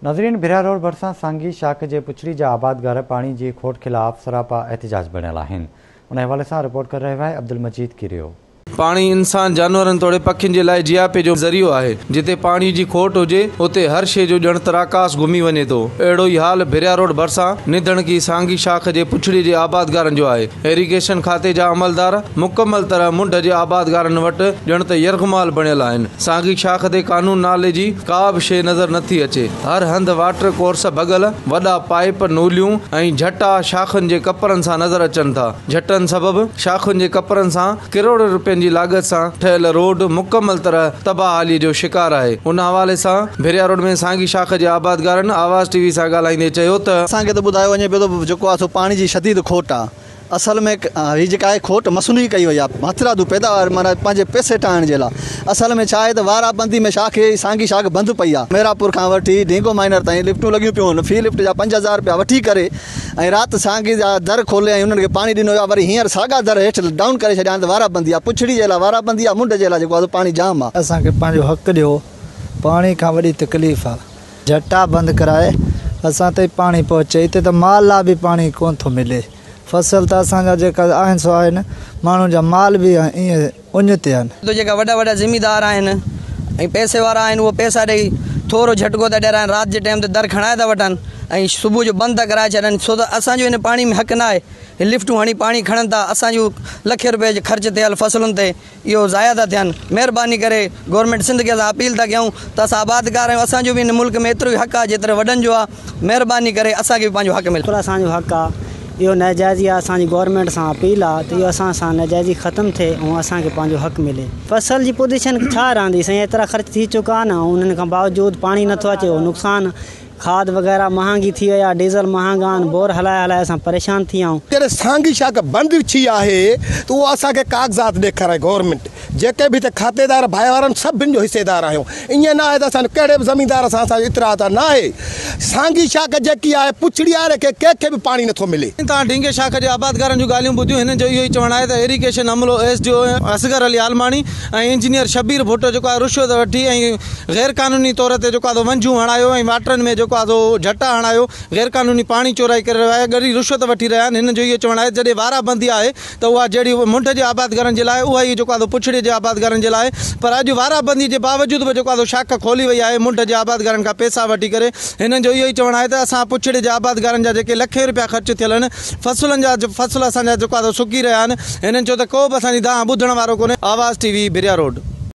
नाज़रीन, भिरा रोड भरिसां सांगी शाख जे पुछड़ी जा आबादगार पानी जी खोट खिलाफ़ सरापा एहतिजाज बणियल आहिनि। उन हवाले सां रिपोर्ट कर रहियो आहे अब्दुल मजीद किरियो। पानी इंसान जानवरन तोड़े पखियुनि जे लाइ जियापे जो ज़रियो आहे। जिते पानी जी खोट हुजे उते हर शइ जो ॼण तराकास घुमी वञे थो। अहिड़ो ई हाल भिरा रोड भरिसां निधण की सांगी शाख जे पुछड़ी जे आबादगारनि जो आहे। इरीगेशन खाते जा अमलदार मुकमल तरह मुंड जे आबादगारनि वटि ॼण त यरगमाल बणियल आहिनि। सांगी शाख ते कानून नाले जी का बि शइ नज़र नथी अचे। हर हंधि वाटर कोर्स भॻल, वॾा पाइप, नूलियूं ऐं झटा शाखुनि जे कपरनि सां नज़र अचनि था। झटनि सबबि शाखुनि जे कपरनि सां किरोड़ रुपयनि जी लागत सां ठहियल रोड मुकमल तरह तबाहाली जो शिकार आहे। उन हवाले सां भिरा रोड में सांगी शाख जे आबादगारनि आवाज़ टीवी सां ॻाल्हाईंदे चयो त असांखे त ॿुधायो वञे पियो त जेको आहे पाणी जी शदीद खोट आहे। असल में हीअ जेका आहे खोट मसनूई कई वई आहे हथरादू पैदावार माना पंहिंजे पैसे ठाहिण जे लाइ। असल में छा आहे त वाराबंदी में सांगी शाख बंदि पई आहे। मेरापुर खां वठी ढींगो माइनर ताईं लिफ्टूं लॻियूं पियूं आहिनि। फी लिफ्ट जा 5000 रुपया वठी करे ऐं राति सांगी जा दर खोले ऐं उन्हनि खे पाणी ॾिनो आहे। वरी हींअर साॻा दर हेठि डाउन करे छॾिया त वाराबंदी आहे। पुछड़ी जे लाइ वाराबंदी आहे, मुंड जे लाइ जेको आहे पाणी जाम आहे। असांखे पंहिंजो हक़ ॾियो। पाणी खां वॾी तकलीफ़ आहे। झटा बंदि कराए असां ताईं पाणी पहुचे। हिते त माल लाइ बि पाणी कोन थो मिले। फसल त असांजा जेका आहिनि सो आहिनि, माण्हुनि जा माल बि ईअं उञ ते आहिनि। तो जेका वॾा वॾा ज़िमीदार आहिनि ऐं पैसे वारा आहिनि उहे पैसा ॾेई थोरो झटको था ॾियाराइनि। राति जे टाइम ते दर खणाए था वठनि ऐं सुबुह जो बंदि था कराए छॾनि। छो त असांजो हिन पाणी में हक़ न आहे। लिफ्टूं हणी पाणी खणनि था। असांजो लखे रुपए जो ख़र्च थियल फसलुनि ते इहो ज़ाया था थियनि। महिरबानी करे गवर्नमेंट सिंध खे असां अपील था कयूं त असां आबादगार आहियूं। असांजो बि हिन मुल्क में एतिरो ई हक़ आहे जेतिरो वॾनि जो आहे। महिरबानी करे असांखे बि पंहिंजो हक़ मिले। असांजो हक़ आहे, इहो नाजाइज़ी आहे। असांजी गवर्नमेंट सां अपील आहे त इहो असां सां नाजाइज़ी ख़तमु थिए ऐं असांखे पंहिंजो हक़ मिले। फसल जी पोजीशन छा रहंदी साईं, एतिरा ख़र्च थी चुका आहिनि। उन्हनि खां बावजूदि पाणी नथो अचे, उहो नुक़सानु। खाद वग़ैरह महांगी थी वई आहे, डीज़ल महांगा आहिनि। बोर हलाए हलाए असां परेशान थी विया आहियूं। जॾहिं सांगी शाख बंदि थी आहे त उहो असांखे कागज़ात ॾेखारे गवर्नमेंट। जेके बि हिते खातेदार भाई वारनि सभिनि जो हिसेदार आहियूं। ईअं न आहे त असां कहिड़े बि ज़मीनदार सां असांजो इतराज़ न आहे। सांगी शाख जेकी आहे पुछड़ी वारे खे कंहिंखे बि पाणी नथो मिले। तव्हां ढींगे शाख जे आबादगारनि जूं ॻाल्हियूं ॿुधियूं। हिन जो इहो ई चवणु आहे त इरीगेशन अमलो एस जो असगर अली आलमाणी ऐं इंजीनियर शबीर भुट्टो जेको आहे रुश्वत वठी ऐं गैर कानूनी तौर ते जेको आहे वंझूं हणायो ऐं वाटरनि में जेको आहे झटा हणायो, गैर कानूनी पाणी चोराई करे रहियो आहे, ॻरी रुश्वत वठी रहिया आहिनि। हिन जो इहो चवणु आहे जॾहिं वाराबंदी आहे त उहा जहिड़ी मुंड जे आबादगारनि जे लाइ उहा ई जेको आहे पुछड़ी जे आबादगारनि जे लाइ। पर अॼु वाराबंदी जे बावजूदि बि जेको आहे शाख खोली वई आहे मुंड जे आबादगारनि खां पैसा वठी करे। हिननि जो इहो ई चवणु आहे त असां पुछड़ी जे आबादगारनि जा जेके लखे रुपया ख़र्च थियल आहिनि, फसल असांजा जेको आहे सुकी रहिया आहिनि। हिननि चयो त को बि असांजी दांह ॿुधण वारो कोन्हे। आवाज़ टीवी भिरा रोड।